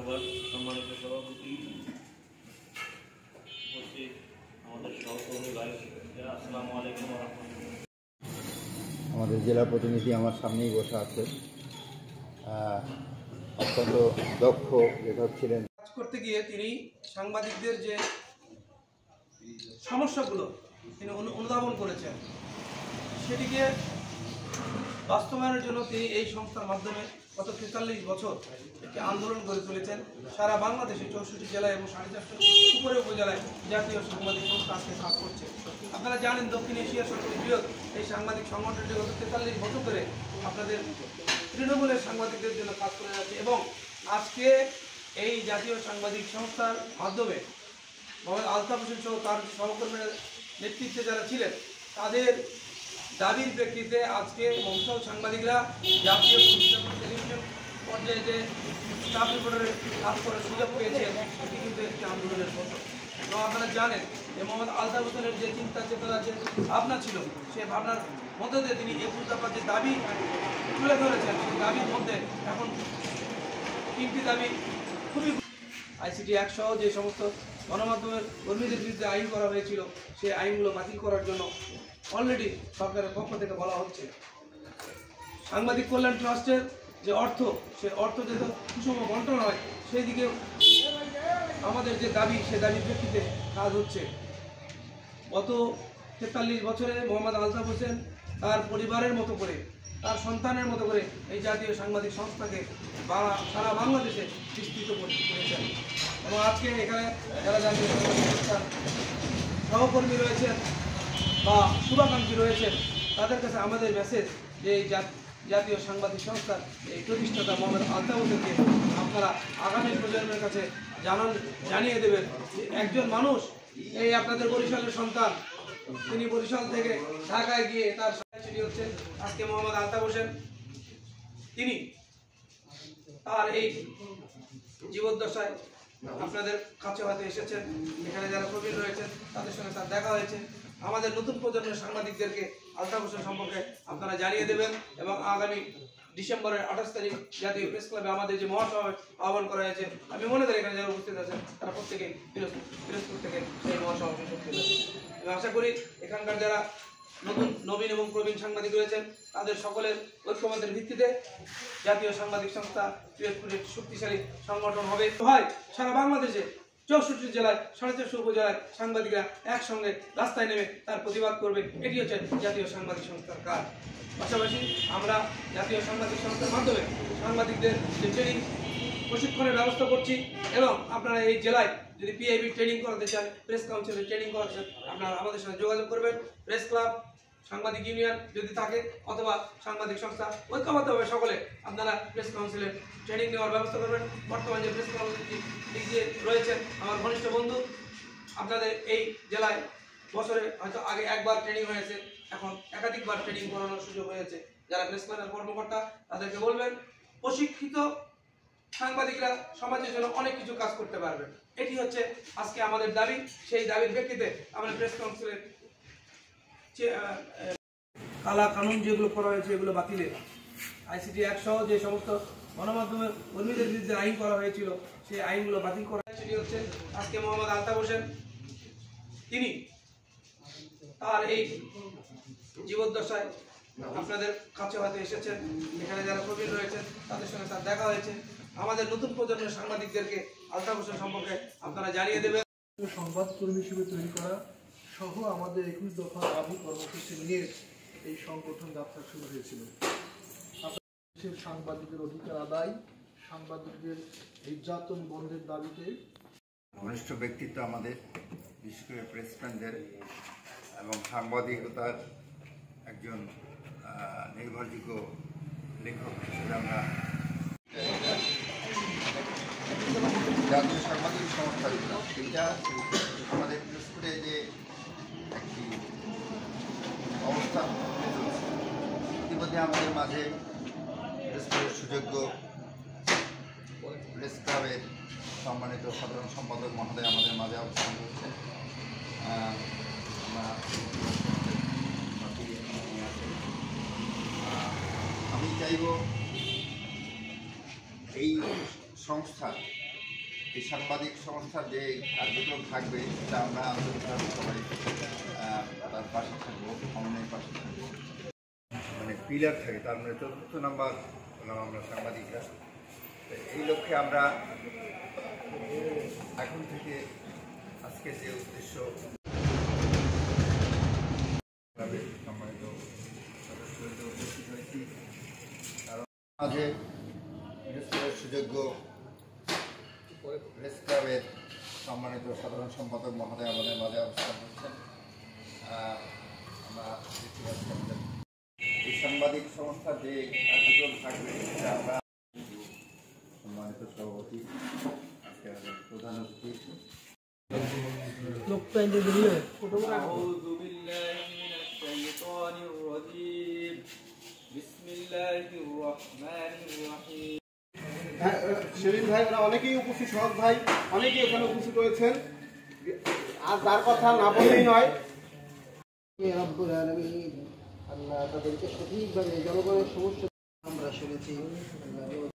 সভার সম্মানিত সভাপতি উপস্থিত আমাদের সহকর্মী ভাই, আসসালামু আলাইকুম ওয়া রাহমাতুল্লাহ। আমাদের জেলা প্রতিনিধি আমার সামনেই বসে আছে, অত্যন্ত দক্ষ লেখক ছিলেন। কাজ করতে গিয়ে তিনি সাংবাদিকদের যে সমস্যাগুলো তিনি অনুধাবন করেছেন, সেটিকে বাস্তবায়নের জন্য তিনি এই সংস্থার মাধ্যমে গত ৪৩ বছর একটি আন্দোলন গড়ে তুলেছেন। সারা বাংলাদেশে ৬৪ জেলায় এবং ৪৫০ উপরে উপজেলায় জাতীয় সাংবাদিক সংস্থা আজকে কাজ করছে। আপনারা জানেন, দক্ষিণ এশিয়ার সবচেয়ে বৃহৎ এই সাংবাদিক সংগঠনটি গত ৪৩ বছর ধরে আপনাদের তৃণমূলের সাংবাদিকদের জন্য কাজ করে যাচ্ছে এবং আজকে এই জাতীয় সাংবাদিক সংস্থার মাধ্যমে মোহাম্মদ আলতাফ হোসেন সহ তার সহকর্মীরা নেতৃত্বে যারা ছিলেন, তাদের দাবির প্রেক্ষিতে আজকে মফস্বল সাংবাদিকরা জাতীয় টেলিভিশন পর্যায়ে যে স্টাফ রিপোর্টারে কাজ করার সুযোগ পেয়েছে, এটি কিন্তু একটি আন্দোলনের ফসল। এবং আপনারা জানেন যে মোহাম্মদ আলতাফ হোসেনের যে চিন্তা চেতনা, যে ভাবনা ছিল, সেই ভাবনার মধ্যে দিয়ে তিনি ২১ দফার যে দাবি তুলে ধরেছেন, সেই দাবির মধ্যে এখন ৩টি দাবি খুবই ICT অ্যাক্ট সহ যে সমস্ত গণমাধ্যমের কর্মীদের বিরুদ্ধে আইন করা হয়েছিল, সেই আইনগুলো বাতিল করার জন্য অলরেডি সরকারের পক্ষ থেকে বলা হচ্ছে। সাংবাদিক কল্যাণ ট্রাস্টের যে অর্থ, সেই অর্থ যাতে সুষম বন্টন হয়, সেই দিকে আমাদের যে দাবি, সে দাবির প্রেক্ষিতে কাজ হচ্ছে। গত ৪৩ বছরে মোহাম্মদ আলতাফ হোসেন তার পরিবারের মতো করে, তার সন্তানের মতো করে এই জাতীয় সাংবাদিক সংস্থাকে সারা বাংলাদেশে বিস্তৃত করেছেন। এবং আজকে এখানে যারা জাতীয় সাংবাদিক সংস্থার সহকর্মী রয়েছেন বা শুভাকাঙ্ক্ষী রয়েছেন, তাদের কাছে আমাদের মেসেজ যে এই জাতীয় সাংবাদিক সংস্থার এই প্রতিষ্ঠাতা মোহাম্মদ আলতাফ হোসেনকে আপনারা আগামী প্রজন্মের কাছে জানিয়ে দেবেন যে একজন মানুষ, এই আপনাদের বরিশালের সন্তান, তিনি বরিশাল থেকে ঢাকায় গিয়ে তার সেটি হচ্ছে আজকে মোহাম্মদ আলতাফ হোসেন, তিনি তার এই জীবদ্দশায় আপনাদের কাছে হয়তো এসেছেন, এখানে যারা প্রবীণ রয়েছেন তাদের সঙ্গে তার দেখা হয়েছে। আমাদের নতুন প্রজন্মের সাংবাদিকদেরকে আলতাফ হোসেন সম্পর্কে আপনারা জানিয়ে দেবেন এবং আগামী ডিসেম্বরের ২৮ তারিখ জাতীয় প্রেস ক্লাবে আমাদের যে মহাসমাবেশ আহ্বান করা হয়েছে, আমি মনে করি এখানে যারা উপস্থিত আছেন তারা প্রত্যেকেই পিরোজপুর থেকে সেই মহাসমাবেশে উপস্থিত আছেন। আমি আশা করি এখানকার যারা নবীন এবং প্রবীণ সাংবাদিক রয়েছেন, তাদের সকলের ঐক্যমতের ভিত্তিতে জাতীয় সাংবাদিক সংস্থা পিরোজপুরের শক্তিশালী সংগঠন হবে। হয় সারা বাংলাদেশে ৬৪ জেলায় ৪৫০ উপজেলায় সাংবাদিকরা একসঙ্গে রাস্তায় নেমে তার প্রতিবাদ করবে, এটি হচ্ছে জাতীয় সাংবাদিক সংস্থার কাজ। পাশাপাশি আমরা জাতীয় সাংবাদিক সংস্থার মাধ্যমে সাংবাদিকদের যে ট্রেনিং প্রশিক্ষণের ব্যবস্থা করছি এবং আপনারা এই জেলায় যদি PIB ট্রেনিং করাতে চান, প্রেস কাউন্সিলের ট্রেনিং করাতে চান, আপনারা আমাদের সাথে যোগাযোগ করবেন। প্রেস ক্লাব, সাংবাদিক ইউনিয়ন যদি থাকে অথবা সাংবাদিক সংস্থা ঐক্যবদ্ধভাবে সকলে আপনারা প্রেস কাউন্সিলের ট্রেনিং নেওয়ার ব্যবস্থা করবেন। বর্তমানে যে প্রেস কাউন্সিলটি দিয়ে রয়েছেন আমার ঘনিষ্ঠ বন্ধু, আপনাদের এই জেলায় বছরে হয়তো আগে একবার ট্রেনিং হয়েছে, এখন একাধিকবার ট্রেনিং করানোর সুযোগ হয়েছে। যারা প্রেস ক্লাবের কর্মকর্তা তাদেরকে বলবেন, প্রশিক্ষিত সাংবাদিকরা সমাজের জন্য অনেক কিছু কাজ করতে পারবেন, এটি হচ্ছে আজকে আমাদের দাবি। সেই দাবির প্রেক্ষিতে আমরা প্রেস কাউন্সিলের কালা কানুন যেগুলো করা হয়েছে এগুলো বাতিলে, ICT অ্যাক্ট সহ যে সমস্ত গণমাধ্যমের কর্মীদের বিরুদ্ধে আইন করা হয়েছিল, সেই আইনগুলো বাতিল করা সেটি হচ্ছে আজকে মোহাম্মদ আলতাফ হোসেন, তিনি তার এই জীবদ্দশায় আপনাদের কাছে হয়তো এসেছেন, এখানে যারা প্রবীণ রয়েছেন তাদের সঙ্গে তার দেখা হয়েছে। আমাদের নতুন প্রজন্মের সাংবাদিকদেরকে আলতাফ হোসেন সম্পর্কে আপনারা জানিয়ে দেবেন। সংবাদকর্মী হিসেবে তৈরি করা সহ আমাদের ২১ দফা দাবি কর্মসূচি নিয়ে এই সংগঠন যাত্রা শুরু হয়েছিল। দেশের সাংবাদিকের অধিকার আদায়, সাংবাদিকদের নির্যাতন বন্ধের দাবিতে ঘনিষ্ঠ ব্যক্তিত্ব আমাদের, বিশেষ করে প্রেসফ্রেন্ডদের এবং সাংবাদিকতার একজন নির্ভরযোগ্য লেখক হিসেবে আমরা জাতীয় সাংবাদিক সংস্থা এটা আমাদের পিরোজপুরে যে একটি অবস্থান ইতিমধ্যে আমাদের মাঝে পিরোজপুরের সুযোগ্য প্রেস ক্লাবের সম্মানিত সাধারণ সম্পাদক মহোদয় আমাদের মাঝে অবস্থান করছেন। আমি চাইব এই সংস্থা এই সাংবাদিক সংস্থার যে কার্যক্রম থাকবে সেটা আমরা আন্তরিকভাবে সবাই তার পাশে থাকবো, অন্যের পাশে থাকবো। মানে পিলার থাকে, তার মানে ৪র্থ নাম্বার হলাম আমরা সাংবাদিকরা। এই লক্ষ্যে আমরা এখন থেকে আজকে যে উদ্দেশ্য সম্মানিত সদস্যদের উপস্থিত হয়েছি, কারণ মাঝে সুযোগ্য প্রেস ক্লাবের সম্মানিত সাধারণ সম্পাদক মহোদয় আমাদের মাঝে অবস্থান করছেন। আমরা দেখতে পাচ্ছি আমাদের এই সাংবাদিক সংস্থার যে কার্যক্রম থাকবে সেটা আমরা সম্মানিত সভাপতি আজকে প্রধান অতিথি أعوذ بالله من الشيطان الرجيم بسم الله الرحمن الرحيم সেলিম ভাই, ওরা অনেকেই উপস্থিত, সহজ ভাই অনেকেই এখানে উপস্থিত হয়েছেন। আর যার কথা না বললেই নয়। রব্বুল আলামিন আল্লাহ তাদেরকে সঠিকভাবে জনগণের সমস্যা আমরা শুনেছি।